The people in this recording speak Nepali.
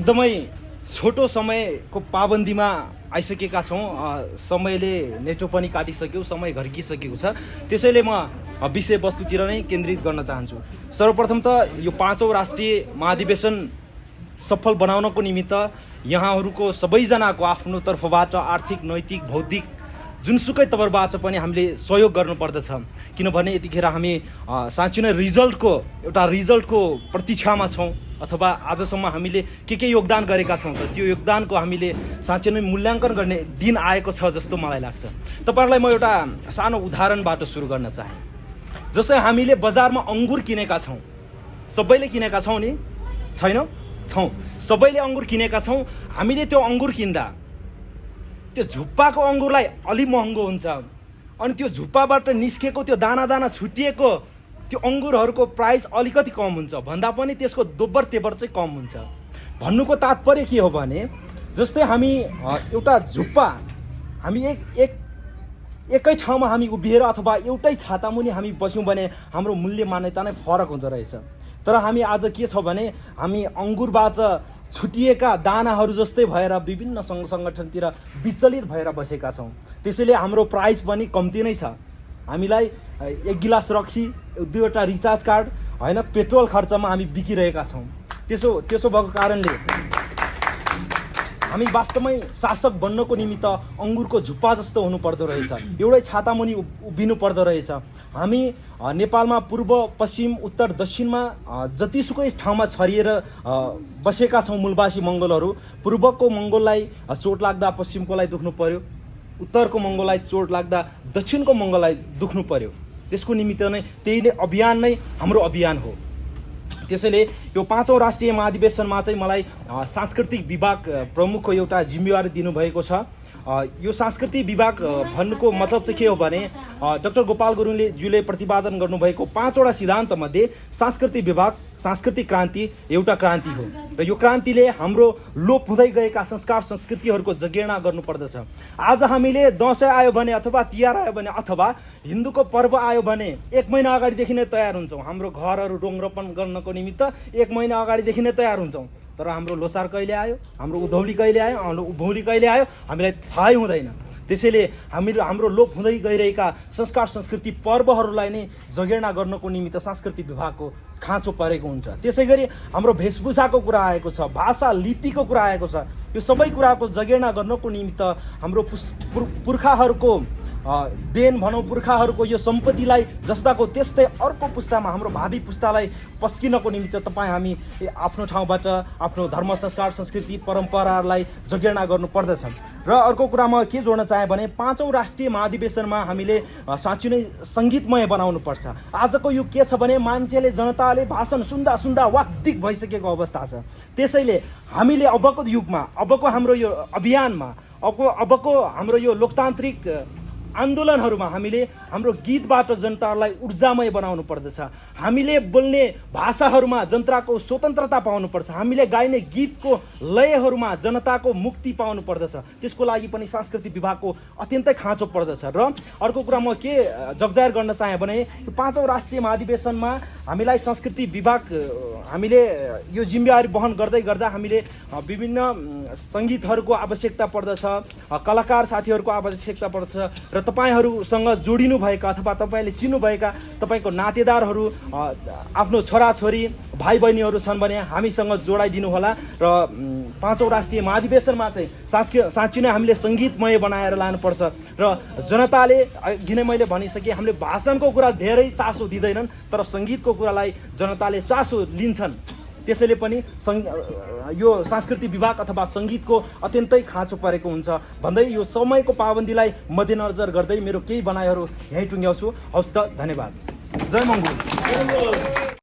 एकदमै छोटो समयको पाबन्दीमा आइसकेका छौँ। समयले नेटो पनि काटिसक्यो, समय घर्किसकेको छ। त्यसैले म विषयवस्तुतिर नै केन्द्रित गर्न चाहन्छु। सर्वप्रथम त यो 5औं राष्ट्रिय महाधिवेशन सफल बनाउनको निमित्त यहाँहरूको सबैजनाको आफ्नो तर्फबाट आर्थिक, नैतिक, भौतिक जुनसुकै तवरबाट पनि हामीले सहयोग गर्नुपर्दछ। किनभने यतिखेर हामी साँच्चै नै रिजल्टको प्रतीक्षामा छौँ, अथवा आजसम्म हामीले के योगदान गरेका छौँ त त्यो योगदानको हामीले साँच्चै नै मूल्याङ्कन गर्ने दिन आएको छ जस्तो मलाई लाग्छ। तपाईँहरूलाई म एउटा सानो उदाहरणबाट सुरु गर्न चाहे। जस्तै हामीले बजारमा अङ्गुर किनेका छौँ, सबैले किनेका छौँ नि, छैन? छौँ, सबैले अङ्गुर किनेका छौँ। हामीले त्यो अङ्गुर किन्दा त्यो झुप्पाको अङ्गुरलाई अलि महँगो हुन्छ, अनि त्यो झुप्पाबाट निस्केको त्यो दाना दाना छुटिएको त्यो अङ्गुरहरूको प्राइस अलिकति कम हुन्छ, भन्दा पनि त्यसको दोब्बर तेब्बर चाहिँ कम हुन्छ। भन्नुको तात्पर्य के हो भने, जस्तै हामी एउटा झुप्पा हामी एकै ठाउँमा हामी उभिएर अथवा एउटै छातामुनि हामी बस्यौँ भने हाम्रो मूल्य मान्यता नै फरक हुँदो रहेछ। तर हामी आज के छ भने हामी अङ्गुरबाट छुटिएका दानाहरू जस्तै भएर विभिन्न सङ्घ सङ्गठनतिर विचलित भएर बसेका छौँ। त्यसैले हाम्रो प्राइस पनि कम्ती नै छ। हामीलाई एक गिलास रक्सी, 2वटा रिचार्ज कार्ड, होइन, पेट्रोल खर्चमा हामी बिकिरहेका छौँ। त्यसो भएको कारणले हामी वास्तवमै शासक बन्नको निमित्त अङ्गुरको झुप्पा जस्तो हुनुपर्दो रहेछ, एउटै छातामुनि उभिनु पर्दो रहेछ। हामी नेपालमा पूर्व, पश्चिम, उत्तर, दक्षिणमा जतिसुकै ठाउँमा छरिएर बसेका छौँ मूलवासी मङ्गोलहरू। पूर्वको मङ्गोललाई चोट लाग्दा पश्चिमकोलाई दुख्नु पर्यो, उत्तरको मङ्गोललाई चोट लाग्दा दक्षिणको मङ्गोललाई दुख्नु पर्यो। त्यसको निमित्त नै त्यही नै अभियान नै हाम्रो अभियान हो। त्यसैले यो 5औं राष्ट्रिय महाधिवेशनमा चाहिँ मलाई सांस्कृतिक विभाग प्रमुखको एउटा जिम्मेवारी दिनुभएको छ। यो सांस्कृतिक विभाग भन्नुको मतलब चाहिँ के हो भने, डाक्टर गोपाल गुरुङज्यूले प्रतिपादन गर्नुभएको 5वटा सिद्धान्तमध्ये सांस्कृतिक विभाग, सांस्कृतिक क्रान्ति एउटा क्रान्ति हो। र यो क्रान्तिले हाम्रो लोप हुँदै गएका संस्कार संस्कृतिहरूको जगेर्ना गर्नुपर्दछ। आज हामीले दसैँ आयो भने अथवा तिहार आयो भने अथवा हिन्दूको पर्व आयो भने 1 महिना अगाडिदेखि नै तयार हुन्छौँ। हाम्रो घरहरू रोपन गर्नको निमित्त 1 महिना अगाडिदेखि नै तयार हुन्छौँ। तर हाम्रो लोसार कहिले आयो, हाम्रो उधौली कहिले आयो, हाम्रो उभौली कहिले आयो, हामीलाई थाहै हुँदैन। त्यसैले हाम्रो लोप हुँदै गइरहेका संस्कार संस्कृति पर्वहरूलाई नै जगेर्ना गर्नको निमित्त सांस्कृतिक विभागको खाँचो परेको हुन्छ। त्यसै गरी हाम्रो वेशभूषाको कुरा आएको छ, भाषा लिपिको कुरा आएको छ। यो सबै कुराको जगेर्ना गर्नको निमित्त हाम्रो पुर्खाहरूको देन भनौँ, पुर्खाहरूको यो सम्पत्तिलाई जस्ताको त्यस्तै अर्को पुस्तामा, हाम्रो भावी पुस्तालाई पस्किनको निमित्त हामी आफ्नो ठाउँबाट आफ्नो धर्म, संस्कार, संस्कृति, परम्पराहरूलाई जगेर्ना गर्नुपर्दछ। र अर्को कुरामा के जोड्न चाहे भने, 5औं राष्ट्रिय महाधिवेशनमा हामीले साँच्चै नै सङ्गीतमय बनाउनुपर्छ। आजको युग के छ भने मान्छेले, जनताले भाषण सुन्दा सुन्दा वाक्दिक भइसकेको अवस्था छ। त्यसैले हामीले अबको युगमा, अबको हाम्रो यो अभियानमा, अबको हाम्रो यो लोकतान्त्रिक आन्दोलनहरूमा हामीले हाम्रो गीतबाट जनतालाई ऊर्जामय बनाउनु पर्दछ। हामीले बोल्ने भाषाहरूमा जनताको स्वतन्त्रता पाउनुपर्छ। हामीले गाइने गीतको लयहरूमा जनताको मुक्ति पाउनु पर्दछ। त्यसको लागि पनि सांस्कृतिक विभागको अत्यन्तै खाँचो पर्दछ। र अर्को कुरा म के जगजाहेर गर्न चाहे भने, यो 5औं राष्ट्रिय महाधिवेशनमा हामीलाई सांस्कृतिक विभाग हामीले यो जिम्मेवारी वहन गर्दै गर्दा हामीले विभिन्न सङ्गीतहरूको आवश्यकता पर्दछ, कलाकार साथीहरूको आवश्यकता पर्दछ। र तपाईँहरूसँग जोडिनु भएका अथवा तपाईँले चिन्नुभएका तपाईँको नातेदारहरू, आफ्नो छोराछोरी, भाइ बहिनीहरू छन् भने हामीसँग जोडाइदिनु होला। र 5औं राष्ट्रिय महाधिवेशनमा चाहिँ साँच्चै नै हामीले सङ्गीतमय बनाएर लानुपर्छ। र जनताले, अघि नै मैले भनिसकेँ, हामीले भाषणको कुरा धेरै चासो दिँदैनन्, तर सङ्गीतको कुरालाई जनताले चासो लिन्छन्। त्यसैले पनि यो सांस्कृतिक विभाग अथवा सङ्गीतको अत्यन्तै खाँचो परेको हुन्छ भन्दै यो समयको पाबन्दीलाई मध्यनजर गर्दै मेरो केही भनाइहरू यहीँ टुङ्ग्याउँछु। हवस् त, धन्यवाद। जय मङ्गोल।